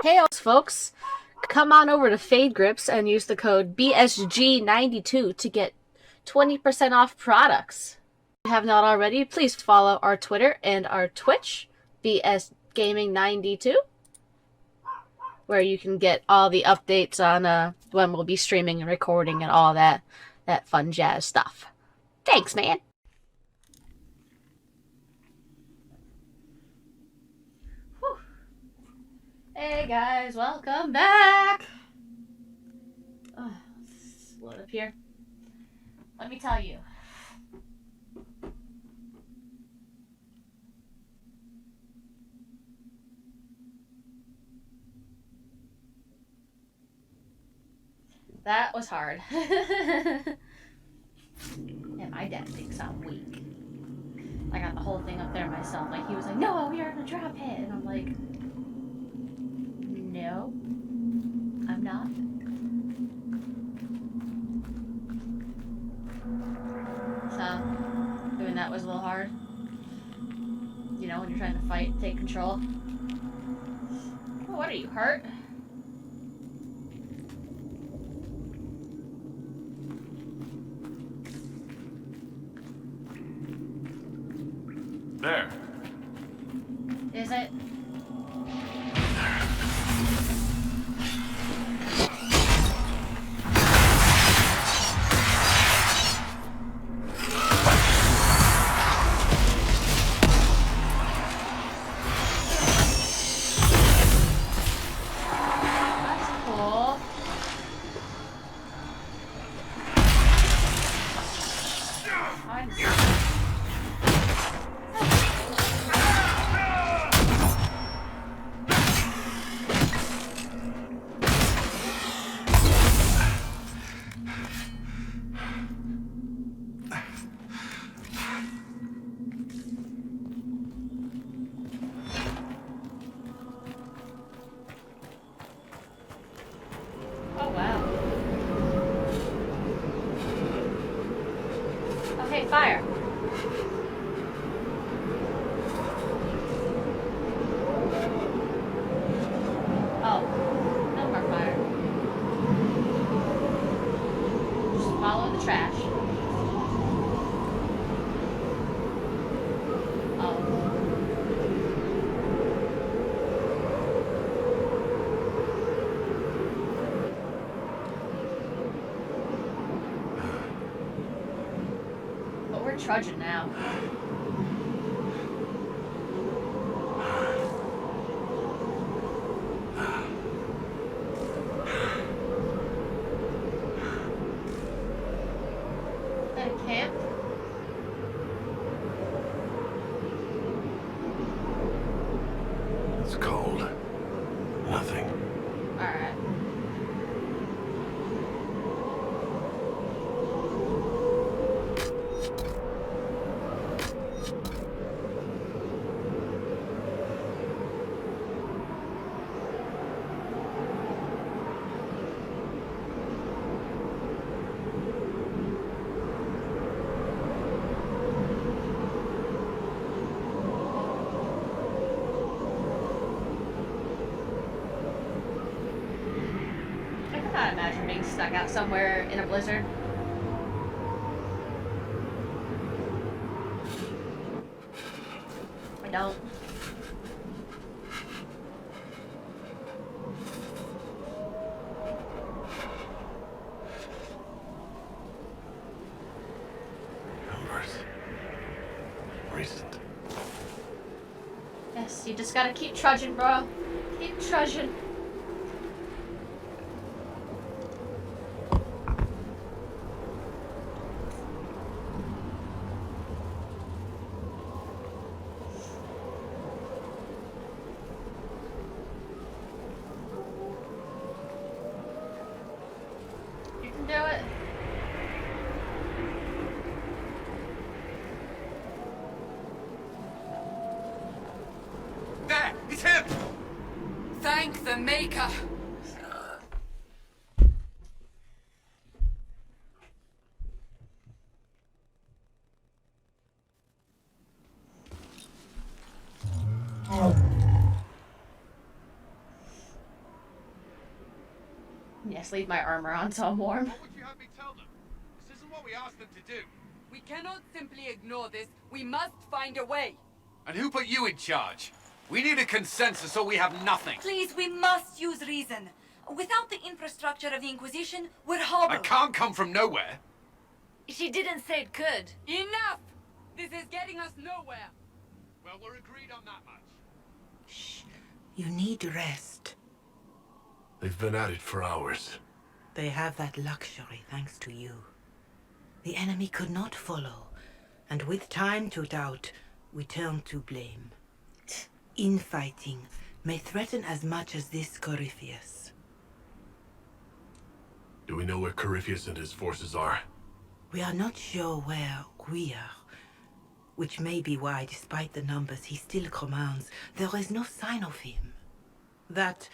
Hey, folks, come on over to Fade Grips and use the code BSG92 to get 20% off products. If you have not already, please follow our Twitter and our Twitch, BSGaming92, where you can get all the updates on when we'll be streaming and recording and all that fun jazz stuff. Thanks, man. Whew. Hey guys, welcome back. Let's load up here. Let me tell you. That was hard. And my dad thinks I'm weak. I got the whole thing up there myself. Like, he was like, no, we are in a drop hit. And I'm like, no, I'm not. So, doing that was a little hard. You know, when you're trying to fight, take control. Oh, what are you, hurt? There. Is it? Fire. Oh, no more fire. Just follow the trash. Oh. But we're trudging now. Camp? It's cold. Nothing. Alright. I imagine being stuck out somewhere in a blizzard. I don't. Numbers. Recent. Yes, you just gotta keep trudging, bro. Keep trudging. Do it. There! It's him! Thank the Maker! Yes, leave my armor on so I'm warm. What would you have me tell them? This isn't what we asked them to do. We cannot simply ignore this. We must find a way. And who put you in charge? We need a consensus or we have nothing. Please, we must use reason. Without the infrastructure of the Inquisition, we're I hobbled. can't come from nowhere. She didn't say it could. Enough! This is getting us nowhere. Well, we're agreed on that much. Shh. You need rest. They've been at it for hours. They have that luxury thanks to you. The enemy could not follow, and with time to doubt, we turn to blame. Infighting may threaten as much as this Corypheus. Do we know where Corypheus and his forces are? We are not sure where we are, which may be why, despite the numbers he still commands, there is no sign of him. That,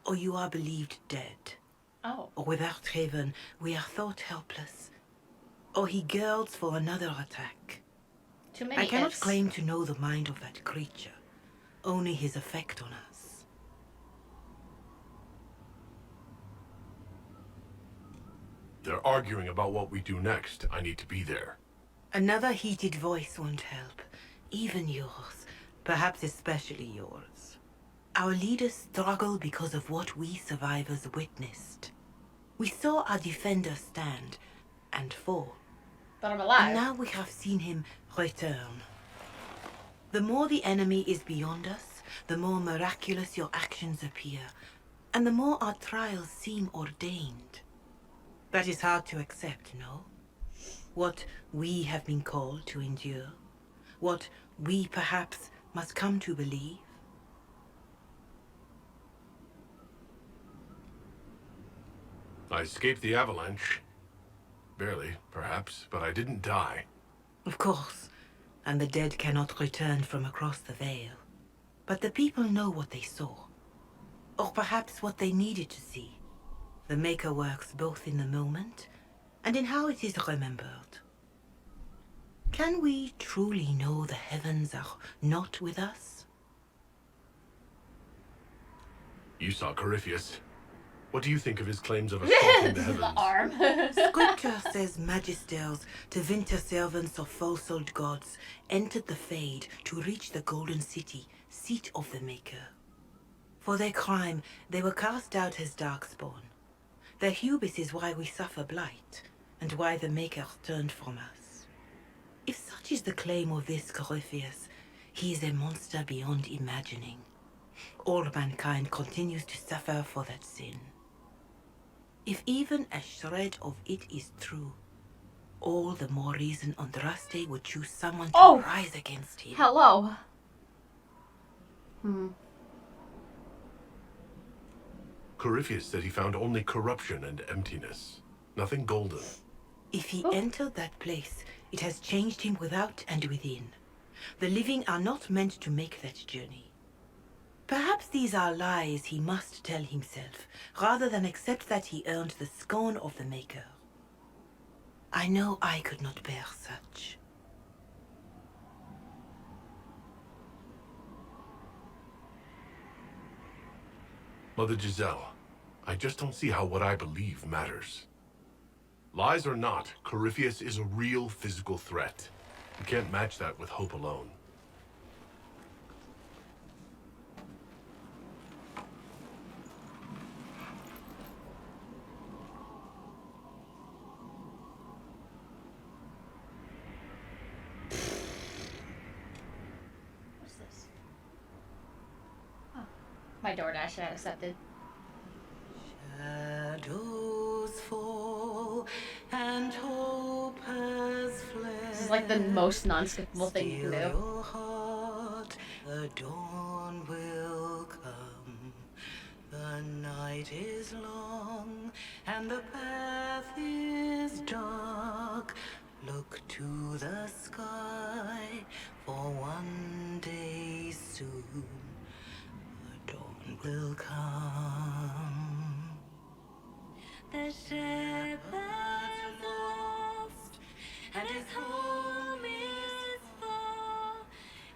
or you are believed dead. Oh. Or without Haven, we are thought helpless. Or he girds for another attack. Too many I cannot ifs. claim to know the mind of that creature, only his effect on us. They're arguing about what we do next. I need to be there. Another heated voice won't help, even yours, perhaps especially yours. Our leaders struggle because of what we survivors witnessed. We saw our defender stand and fall. But I'm And alive. now we have seen him return. The more the enemy is beyond us, the more miraculous your actions appear, and the more our trials seem ordained. That is hard to accept, no? What we have been called to endure, what we perhaps must come to believe. I escaped the avalanche. Barely, perhaps, but I didn't die. Of course, and the dead cannot return from across the veil. But the people know what they saw, or perhaps what they needed to see. The Maker works both in the moment and in how it is remembered. Can we truly know the heavens are not with us? You saw Corypheus. What do you think of his claims of assaulting the heavens? The arm. Scripture says magisters, the winter servants of false-old gods, entered the Fade to reach the Golden City, seat of the Maker. For their crime, they were cast out as darkspawn. Their hubris is why we suffer blight, and why the Maker turned from us. If such is the claim of this Corypheus, he is a monster beyond imagining. All mankind continues to suffer for that sin. If even a shred of it is true, all the more reason Andraste would choose someone to Oh! rise against him. Hello. Corypheus said he found only corruption and emptiness. Nothing golden. If he entered that place, it has changed him without and within. The living are not meant to make that journey. Perhaps these are lies he must tell himself, rather than accept that he earned the scorn of the Maker. I know I could not bear such. Mother Giselle, I just don't see how what I believe matters. Lies or not, Corypheus is a real physical threat. You can't match that with hope alone. What's this? Oh. My DoorDash got accepted. Shadows fall and hope has fled. This is like the most non-skippable thing you can Still do. your heart, the dawn will come. The night is long and the path is dark. Look to the sky, for one day soon the dawn will come. The shepherd's lost, and his home is far.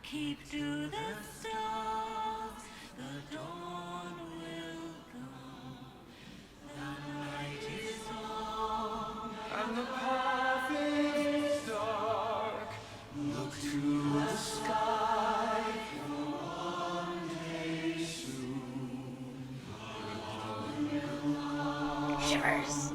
Keep to the stars, the dawn will come. The night universe.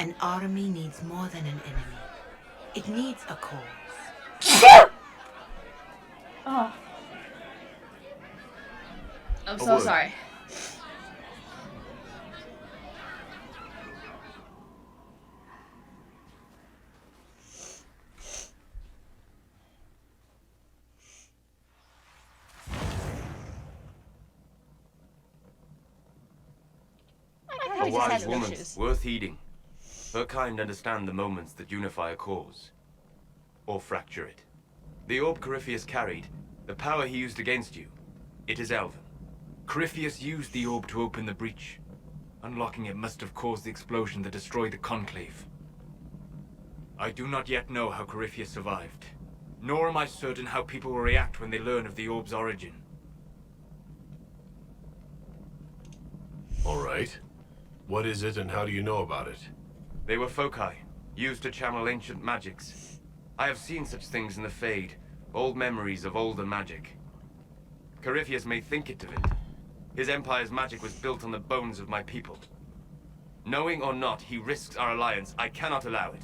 An army needs more than an enemy. It needs a cause. Oh. I'm A so word. sorry. A wise woman, worth heeding. Her kind understand the moments that unify a cause. Or fracture it. The orb Corypheus carried, the power he used against you, it is Elven. Corypheus used the orb to open the breach. Unlocking it must have caused the explosion that destroyed the Conclave. I do not yet know how Corypheus survived, nor am I certain how people will react when they learn of the orb's origin. All right. What is it and how do you know about it? They were foci, used to channel ancient magics. I have seen such things in the Fade, old memories of older magic. Corypheus may think it of it. His empire's magic was built on the bones of my people. Knowing or not, he risks our alliance. I cannot allow it.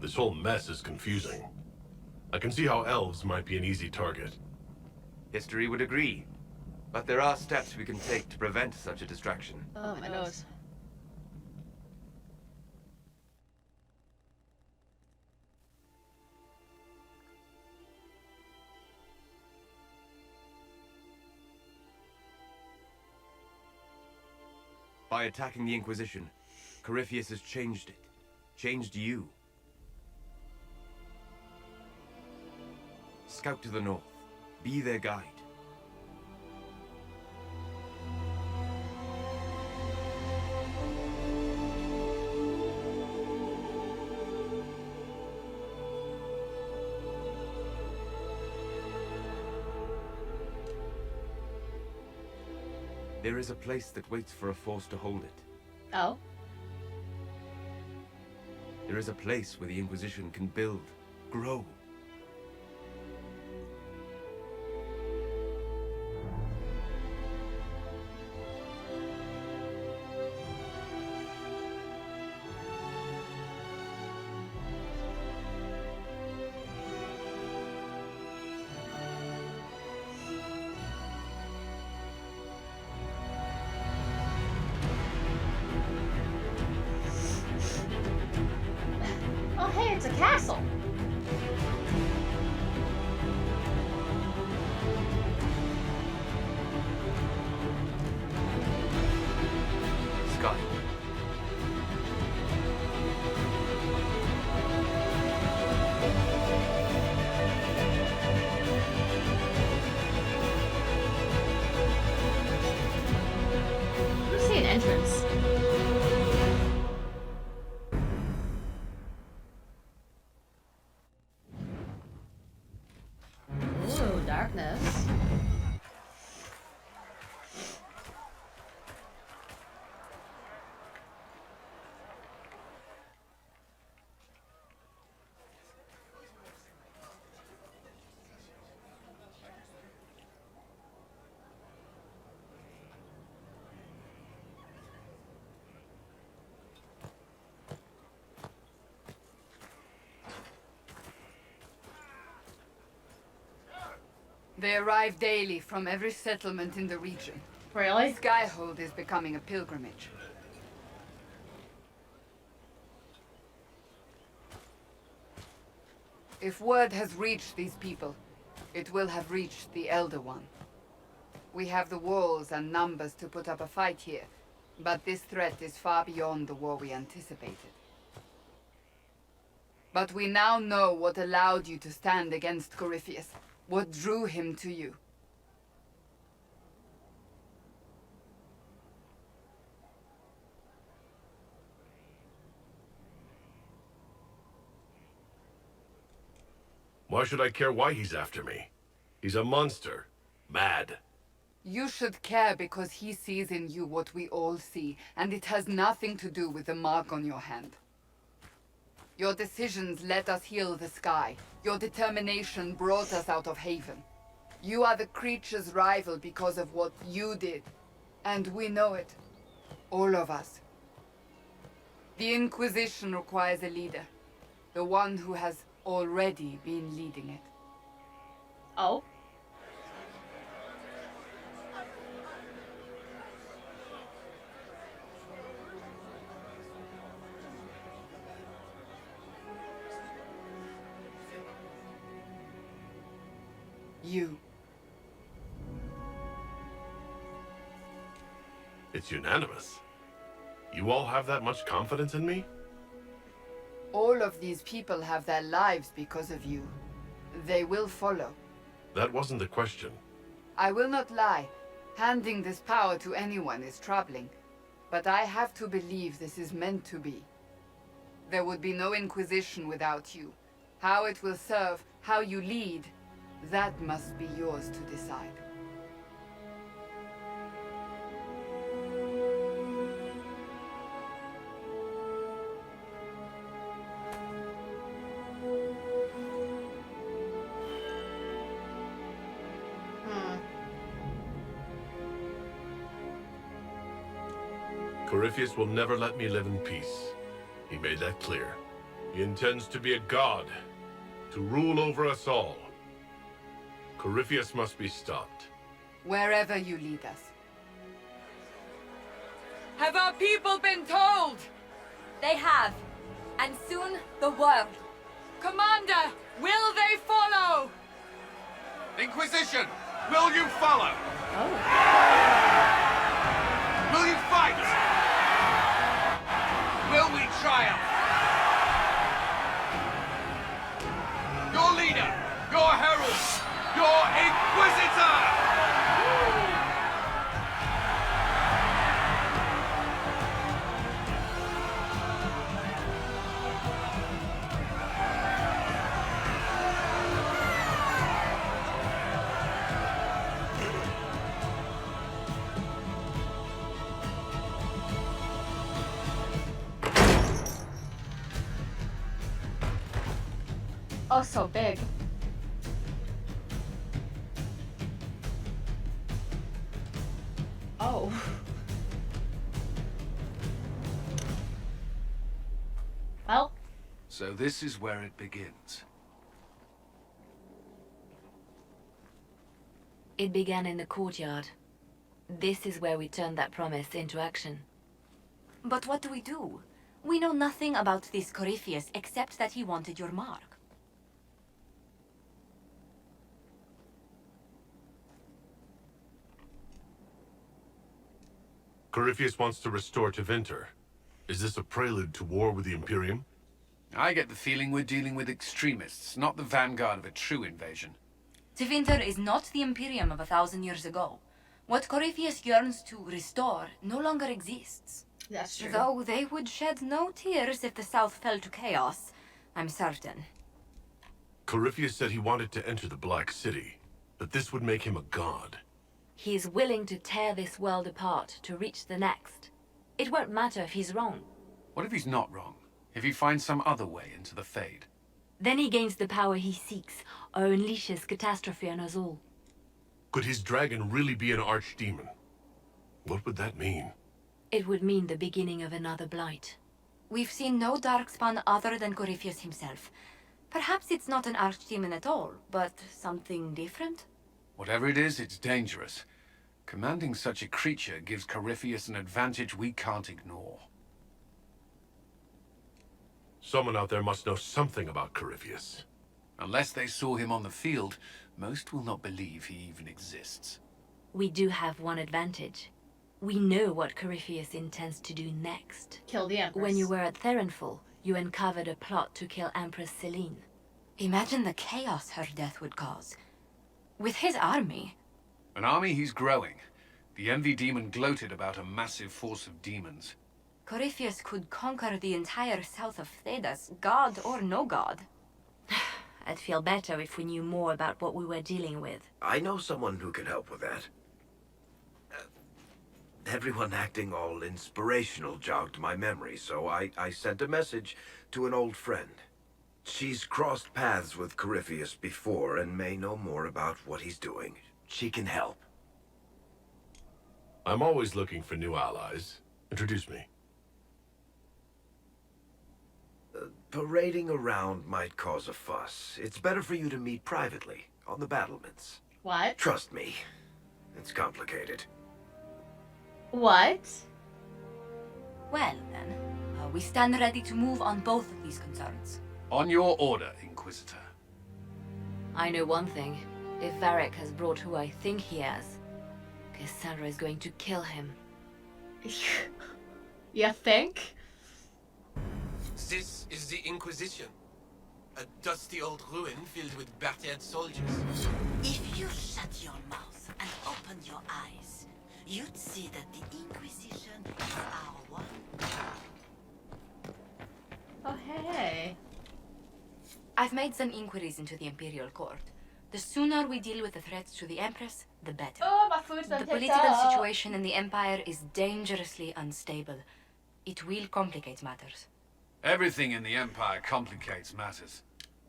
This whole mess is confusing. I can see how elves might be an easy target. History would agree. But there are steps we can take to prevent such a distraction. Oh, my nose. By attacking the Inquisition, Corypheus has changed it. Changed you. Scout to the north. Be their guide. There is a place that waits for a force to hold it. Oh? There is a place where the Inquisition can build, grow. Oh, hey, it's a castle. Sky. I see an entrance. Ooh, darkness. They arrive daily from every settlement in the region. Really? Skyhold is becoming a pilgrimage. If word has reached these people, it will have reached the Elder One. We have the walls and numbers to put up a fight here, but this threat is far beyond the war we anticipated. But we now know what allowed you to stand against Corypheus. What drew him to you. Why should I care why he's after me? He's a monster. Mad. You should care because he sees in you what we all see, and it has nothing to do with the mark on your hand. Your decisions let us heal the sky. Your determination brought us out of Haven. You are the creature's rival because of what you did. And we know it. All of us. The Inquisition requires a leader. The one who has already been leading it. Oh. You. It's unanimous. You all have that much confidence in me? All of these people have their lives because of you. They will follow. That wasn't the question. I will not lie. Handing this power to anyone is troubling. But I have to believe this is meant to be. There would be no Inquisition without you. How it will serve, how you lead, that must be yours to decide. Corypheus will never let me live in peace. He made that clear. He intends to be a god, to rule over us all. Corypheus must be stopped. Wherever you lead us. Have our people been told? They have. And soon, the world. Commander, will they follow? Inquisition, will you follow? Oh. Will you fight? Will we triumph? Your leader, your herald, your Inquisitor! Oh, so big. Oh. Well. So this is where it begins. It began in the courtyard. This is where we turned that promise into action. But what do? We know nothing about this Corypheus except that he wanted your mark. Corypheus wants to restore Tevinter. Is this a prelude to war with the Imperium? I get the feeling we're dealing with extremists, not the vanguard of a true invasion. Tevinter is not the Imperium of 1,000 years ago. What Corypheus yearns to restore no longer exists. That's true. Though they would shed no tears if the South fell to chaos, I'm certain. Corypheus said he wanted to enter the Black City, that this would make him a god. He is willing to tear this world apart to reach the next. It won't matter if he's wrong. What if he's not wrong? If he finds some other way into the Fade? Then he gains the power he seeks, or unleashes catastrophe on us all. Could his dragon really be an archdemon? What would that mean? It would mean the beginning of another blight. We've seen no darkspawn other than Corypheus himself. Perhaps it's not an archdemon at all, but something different? Whatever it is, it's dangerous. Commanding such a creature gives Corypheus an advantage we can't ignore. Someone out there must know something about Corypheus. Unless they saw him on the field, most will not believe he even exists. We do have one advantage. We know what Corypheus intends to do next. Kill the Empress. When you were at Therenfall, You uncovered a plot to kill Empress Celine. Imagine the chaos her death would cause. With his army. An army he's growing. The Envy Demon gloated about a massive force of demons. Corypheus could conquer the entire south of Thedas, god or no god. I'd feel better if we knew more about what we were dealing with. I know someone who can help with that. Everyone acting all inspirational jogged my memory, so I sent a message to an old friend. She's crossed paths with Corypheus before and may know more about what he's doing. She can help. I'm always looking for new allies. Introduce me. Parading around might cause a fuss. It's better for you to meet privately, on the battlements. What? Trust me, it's complicated. What? Well, then, we stand ready to move on both of these concerns. On your order, Inquisitor. I know one thing. If Varric has brought who I think he has, Cassandra is going to kill him. You think? This is the Inquisition. A dusty old ruin filled with battered soldiers. If you shut your mouth and open your eyes, you'd see that the Inquisition is our one. Oh, hey. I've made some inquiries into the Imperial Court. The sooner we deal with the threats to the Empress, the better. Oh, my food's not The picked political up. situation in the Empire is dangerously unstable. It will complicate matters. Everything in the Empire complicates matters.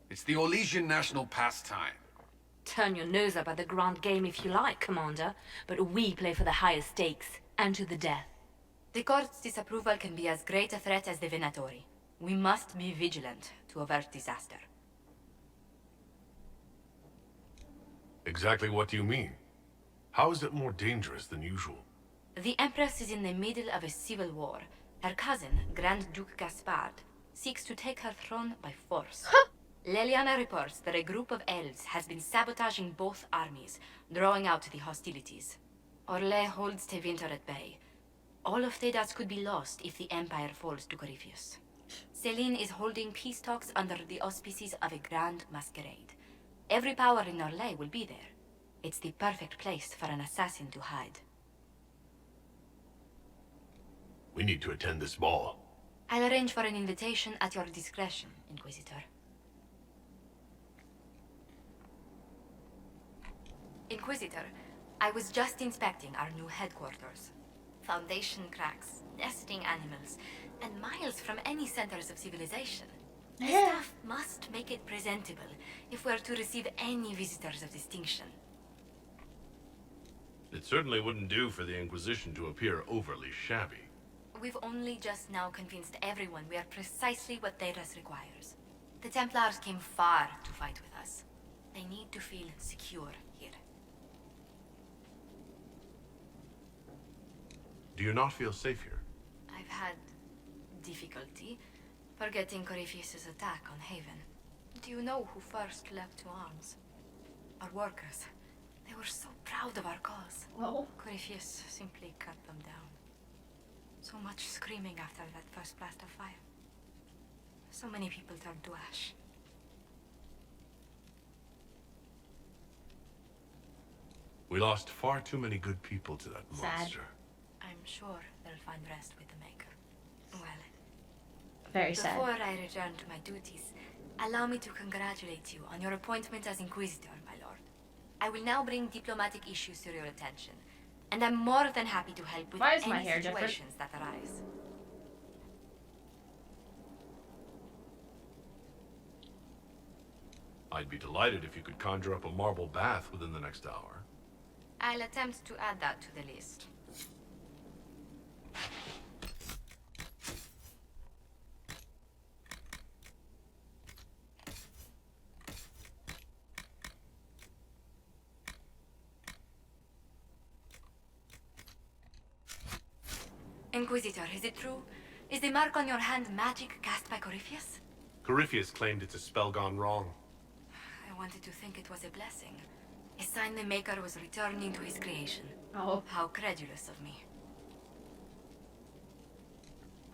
It's the Orlesian national pastime. Turn your nose up at the grand game if you like, Commander, but we play for the highest stakes, and to the death. The court's disapproval can be as great a threat as the Venatori. We must be vigilant to avert disaster. Exactly what do you mean? How is it more dangerous than usual? The Empress is in the middle of a civil war. Her cousin, Grand Duke Gaspard, seeks to take her throne by force. Leliana reports that a group of elves has been sabotaging both armies, drawing out the hostilities. Orlais holds Tevinter at bay. All of Thedas could be lost if the Empire falls to Corypheus. Celine is holding peace talks under the auspices of a grand masquerade. Every power in Orlais will be there. It's the perfect place for an assassin to hide. We need to attend this ball. I'll arrange for an invitation at your discretion, Inquisitor. Inquisitor, I was just inspecting our new headquarters. Foundation cracks, nesting animals, and miles from any centers of civilization. The staff must make it presentable if we're to receive any visitors of distinction. It certainly wouldn't do for the Inquisition to appear overly shabby. We've only just now convinced everyone we are precisely what Thedas requires. The Templars came far to fight with us. They need to feel secure here. Do you not feel safe here? I've had difficulty forgetting Corypheus' attack on Haven. Do you know who first leapt to arms? Our workers. They were so proud of our cause. Well. Corypheus simply cut them down. So much screaming after that first blast of fire. So many people turned to ash. We lost far too many good people to that Sad. monster. I'm sure they'll find rest with the Maker. Well, Very sad. before I return to my duties, allow me to congratulate you on your appointment as Inquisitor, my lord. I will now bring diplomatic issues to your attention, and I'm more than happy to help with Why is any my hair different? situations that arise. I'd be delighted if you could conjure up a marble bath within the next hour. I'll attempt to add that to the list. Inquisitor, is it true? Is the mark on your hand magic cast by Corypheus? Corypheus claimed it's a spell gone wrong. I wanted to think it was a blessing. A sign the Maker was returning to his creation. Oh. How credulous of me.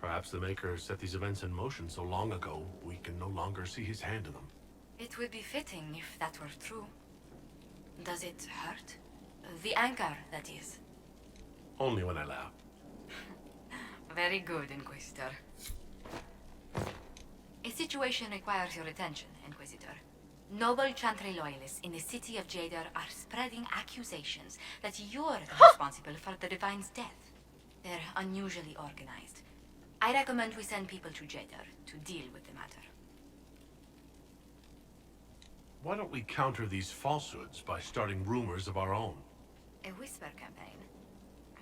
Perhaps the Maker set these events in motion so long ago, we can no longer see his hand in them. It would be fitting if that were true. Does it hurt? The anchor, that is. Only when I laugh. Very good, Inquisitor. A situation requires your attention, Inquisitor. Noble Chantry loyalists in the city of Jadar are spreading accusations that you're responsible for the Divine's death. They're unusually organized. I recommend we send people to Jadar to deal with the matter. Why don't we counter these falsehoods by starting rumors of our own? A whisper campaign.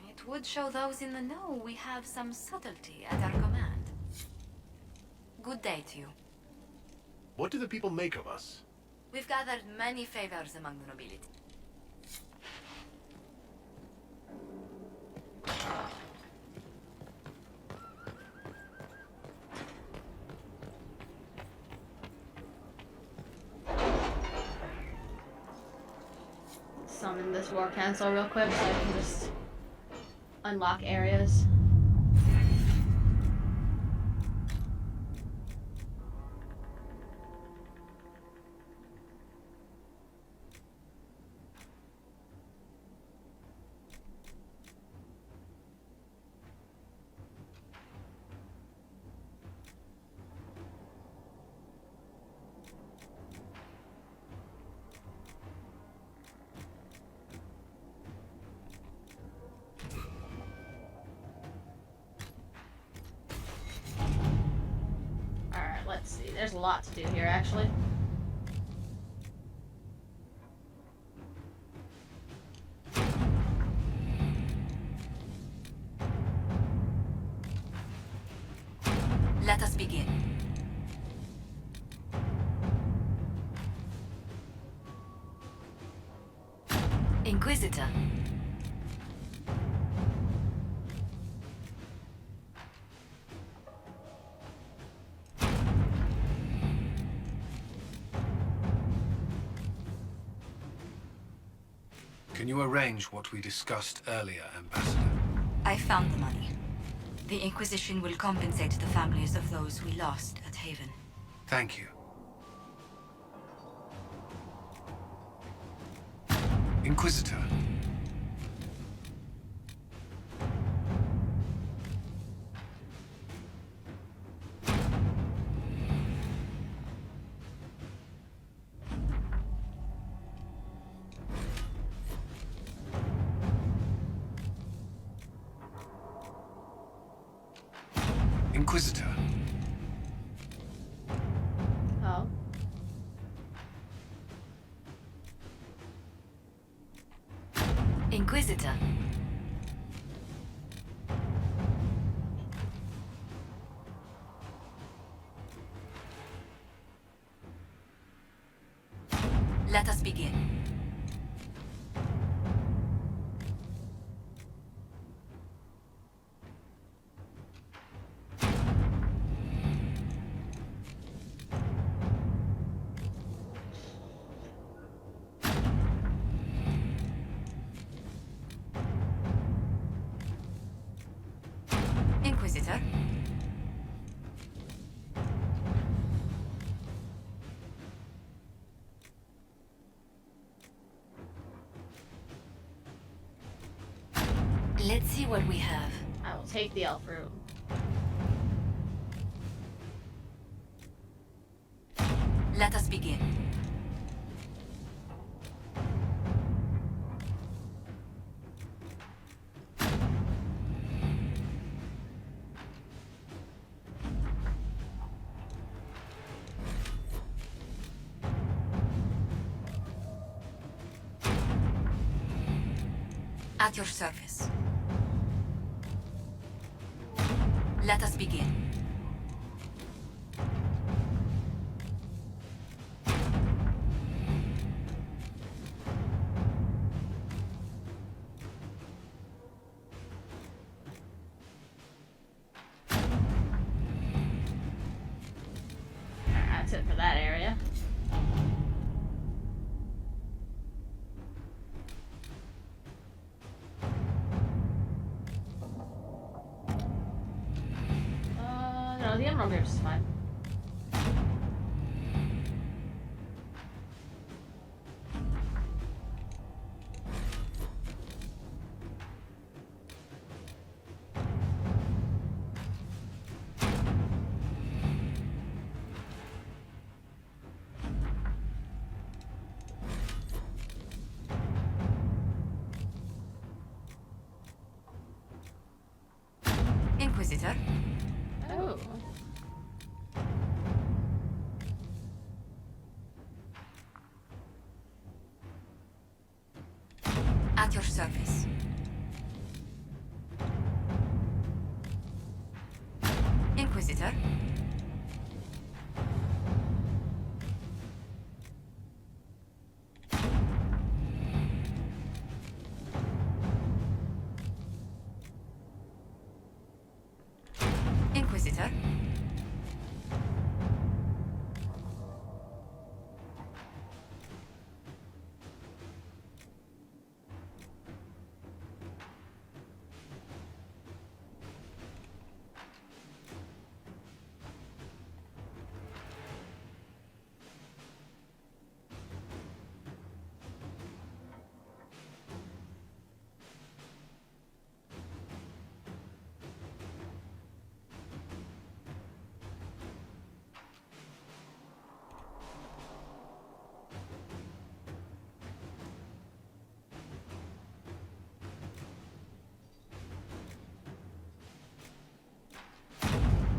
It would show those in the know we have some subtlety at our command. Good day to you. What do the people make of us? We've gathered many favors among the nobility. Summon this war cancel real quick so I can just unlock areas. Let's see, there's a lot to do here, actually. Let us begin. Inquisitor. Can you arrange what we discussed earlier, Ambassador? I found the money. The Inquisition will compensate the families of those we lost at Haven. Thank you. Inquisitor. Inquisitor. Oh. Inquisitor. Let us begin. Inquisitor. Let's see what we have. I will take the elf room. Let us begin. At your service. Let us begin. That's it for that area. Terminal grips is fine. Inquisitor. Oh. At your service. Inquisitor. Inquisitor.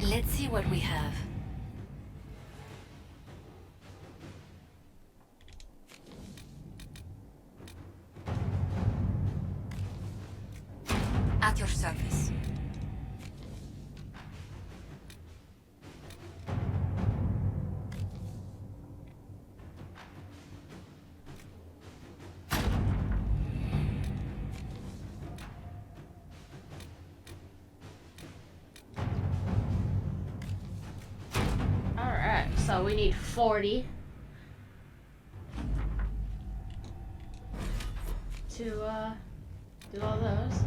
Let's see what we have. At your service. Alright, so we need 40 to do all those.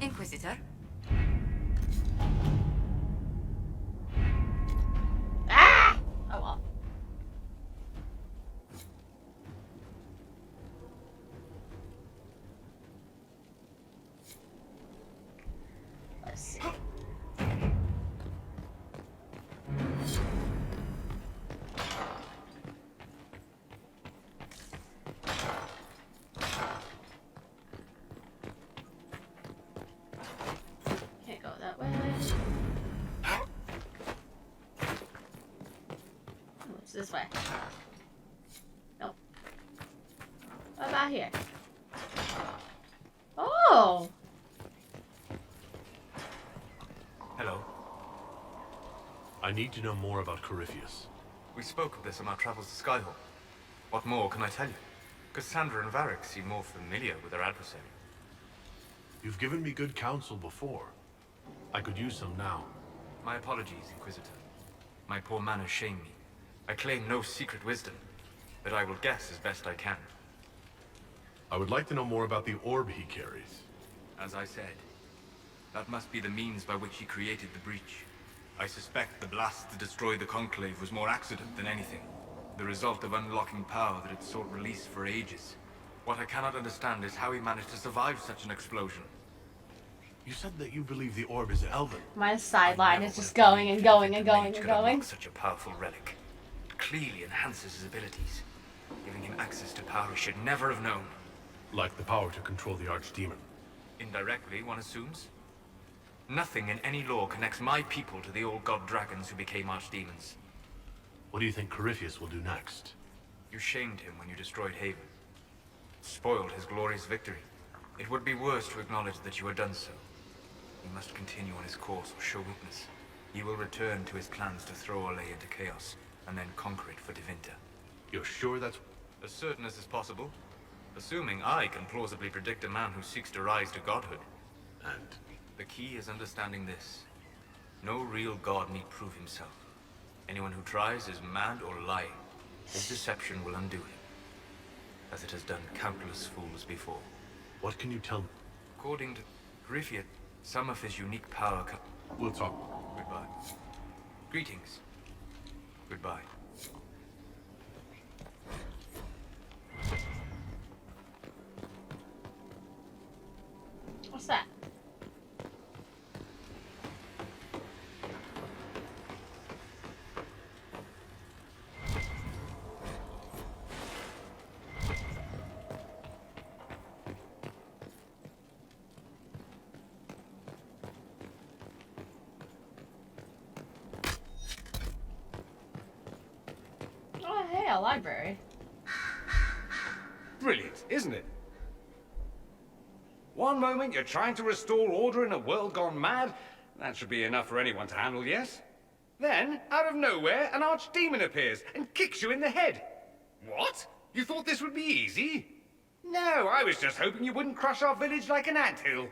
Inquisitor. Ah! Oh well. Let's see. Can't go that way. Oh, it's this way. Nope. What about here? Oh! Hello. I need to know more about Corypheus. We spoke of this on our travels to Skyhawk. What more can I tell you? Cassandra and Varric seem more familiar with their adversary. You've given me good counsel before. I could use some now. My apologies, Inquisitor. My poor manners shame me. I claim no secret wisdom, but I will guess as best I can. I would like to know more about the orb he carries. As I said, that must be the means by which he created the breach. I suspect the blast that destroyed the Conclave was more accident than anything. The result of unlocking power that had sought release for ages. What I cannot understand is how he managed to survive such an explosion. You said that you believe the orb is Elven. My sideline is just going and going and going and going. Such a powerful relic. It clearly enhances his abilities, giving him access to power he should never have known. Like the power to control the Archdemon. Indirectly, one assumes. Nothing in any law connects my people to the old god dragons who became archdemons. What do you think Corypheus will do next? You shamed him when you destroyed Haven. Spoiled his glorious victory. It would be worse to acknowledge that you had done so. He must continue on his course or show weakness. He will return to his plans to throw Olay into chaos, and then conquer it for Divinta. You're sure that's... As certain as is possible. Assuming I can plausibly predict a man who seeks to rise to godhood. And... The key is understanding this. No real god need prove himself. Anyone who tries is mad or lying. His deception will undo him, as it has done countless fools before. What can you tell me? According to Corypheus, Some of his unique power We'll talk. Goodbye. Greetings. Goodbye. What's that? Oh, hey, a library. Brilliant, isn't it? One moment you're trying to restore order in a world gone mad. That should be enough for anyone to handle, yes? Then, out of nowhere, an archdemon appears and kicks you in the head. What? You thought this would be easy? No, I was just hoping you wouldn't crush our village like an anthill.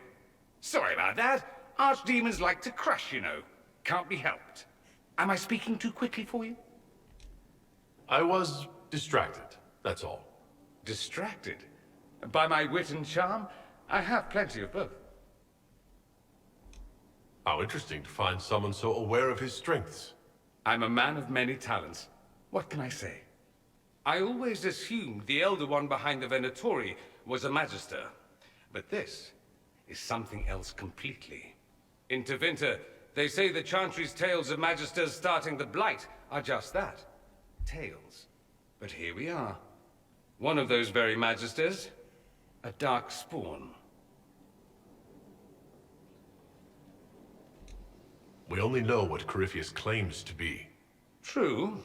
Sorry about that. Archdemons like to crush, you know. Can't be helped. Am I speaking too quickly for you? I was distracted, that's all. Distracted? By my wit and charm? I have plenty of both. How interesting to find someone so aware of his strengths. I'm a man of many talents. What can I say? I always assumed the Elder One behind the Venatori was a Magister. But this is something else completely. In Tevinter, they say the Chantry's tales of Magisters starting the Blight are just that. Tales. But here we are. One of those very Magisters. A dark spawn. We only know what Corypheus claims to be. True.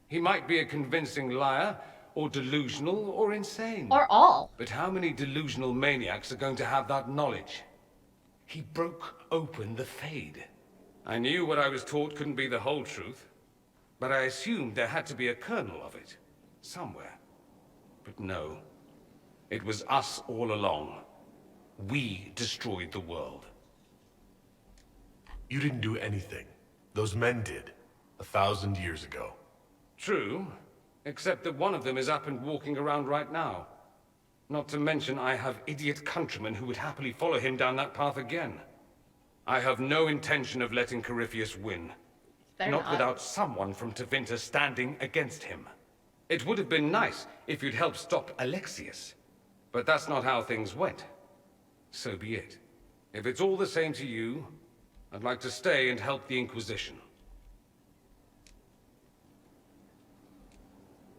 He might be a convincing liar, or delusional, or insane. Or all. But how many delusional maniacs are going to have that knowledge? He broke open the Fade. I knew what I was taught couldn't be the whole truth, but I assumed there had to be a kernel of it, somewhere. But no. It was us all along. We destroyed the world. You didn't do anything. Those men did. 1,000 years ago. True, except that one of them is up and walking around right now. Not to mention I have idiot countrymen who would happily follow him down that path again. I have no intention of letting Corypheus win. Not without someone from Tevinter standing against him. It would have been nice if you'd helped stop Alexius. But that's not how things went. So be it. If it's all the same to you, I'd like to stay and help the Inquisition.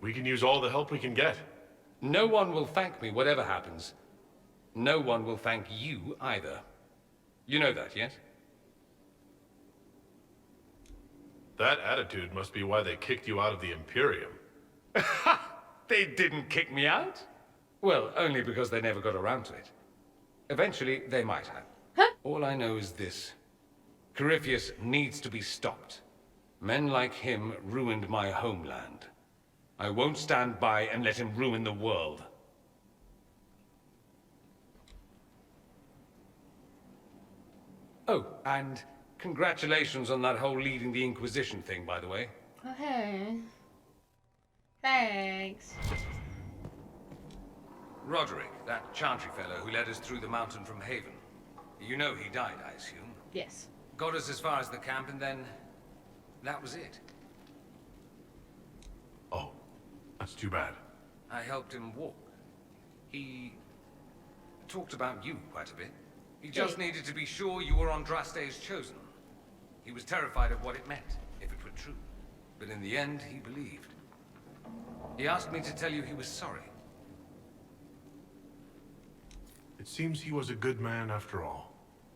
We can use all the help we can get. No one will thank me, whatever happens. No one will thank you either. You know that, yes? That attitude must be why they kicked you out of the Imperium. Ha! They didn't kick me out? Well, only because they never got around to it. Eventually, they might have. Huh? All I know is this. Corypheus needs to be stopped. Men like him ruined my homeland. I won't stand by and let him ruin the world. Oh, and congratulations on that whole leading the Inquisition thing, by the way. Okay. Thanks. Roderick, that Chantry fellow who led us through the mountain from Haven. You know he died, I assume. Yes. Got us as far as the camp, and then that was it. Oh, that's too bad. I helped him walk. He talked about you quite a bit. He just needed to be sure you were Andraste's chosen. He was terrified of what it meant, if it were true. But in the end, he believed. He asked me to tell you he was sorry. It seems he was a good man after all.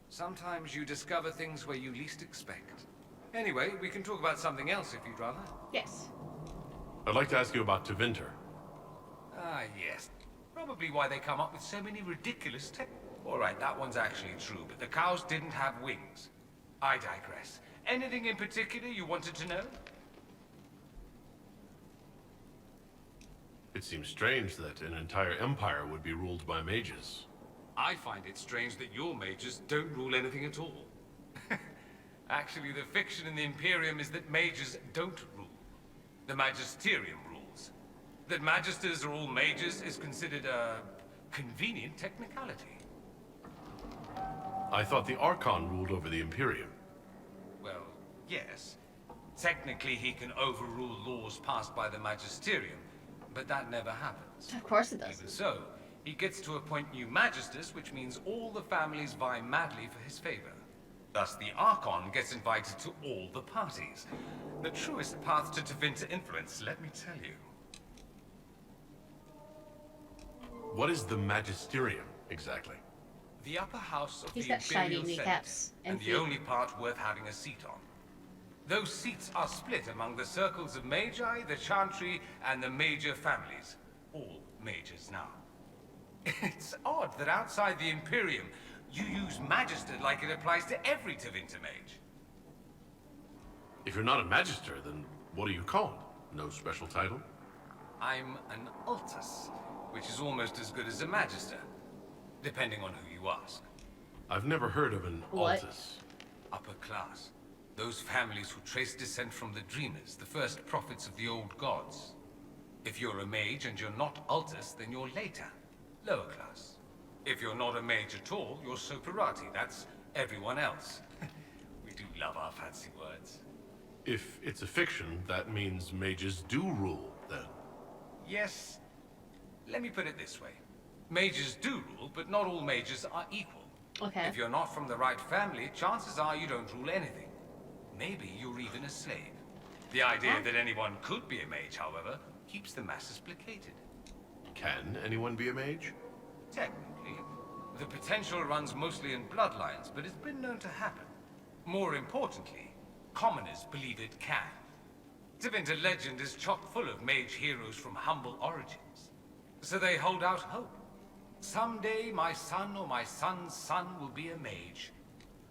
Sometimes you discover things where you least expect. Anyway, we can talk about something else if you'd rather. Yes. I'd like to ask you about Tevinter. Ah, yes. Probably why they come up with so many ridiculous Alright, that one's actually true, but the cows didn't have wings. I digress. Anything in particular you wanted to know? It seems strange that an entire empire would be ruled by mages. I find it strange that your mages don't rule anything at all. Actually, the fiction in the Imperium is that mages don't rule. The Magisterium rules. That magisters are all mages is considered a convenient technicality. I thought the Archon ruled over the Imperium. Well, yes. Technically, he can overrule laws passed by the Magisterium, but that never happens. Of course it does. Even so, he gets to appoint new Magisters, which means all the families vie madly for his favor. Thus, the Archon gets invited to all the parties. The truest path to Tevinter influence, let me tell you. What is the Magisterium, exactly? The upper house of He's the got shiny Imperial Senate, kneecaps and and the feet. only part worth having a seat on. Those seats are split among the circles of Magi, the Chantry, and the major families. All majors now. It's odd that outside the Imperium, you use Magister like it applies to every Tevinter mage. If you're not a Magister, then what are you called? No special title? I'm an Altus, which is almost as good as a Magister, depending on who you ask. I've never heard of an What? Altus. Upper class. Those families who trace descent from the Dreamers, the first prophets of the old gods. If you're a mage and you're not Altus, then you're later. Lower class. If you're not a mage at all, you're Soperati. That's everyone else. We do love our fancy words. If it's a fiction, that means mages do rule, then. Yes. Let me put it this way. Mages do rule, but not all mages are equal. Okay. If you're not from the right family, chances are you don't rule anything. Maybe you're even a slave. The idea that anyone could be a mage, however, keeps the masses placated. Can anyone be a mage? Technically, the potential runs mostly in bloodlines, but it's been known to happen. More importantly, commoners believe it can. Tevinter legend is chock full of mage heroes from humble origins. So they hold out hope. Someday my son or my son's son will be a mage.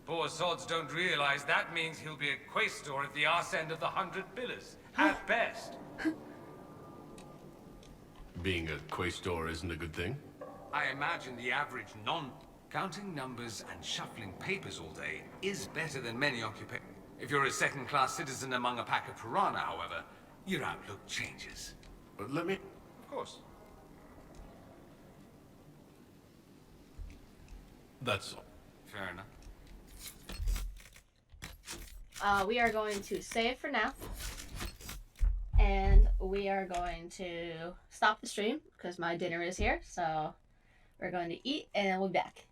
Poor sods don't realize that means he'll be a quaestor at the arse end of the 100 pillars, at best. Being a quaestor isn't a good thing? I imagine the average counting numbers and shuffling papers all day is better than many occupations. If you're a second-class citizen among a pack of piranha, however, your outlook changes. But let me... Of course. That's all. Fair enough. We are going to save for now. And we are going to stop the stream because my dinner is here. So we're going to eat and then we'll be back.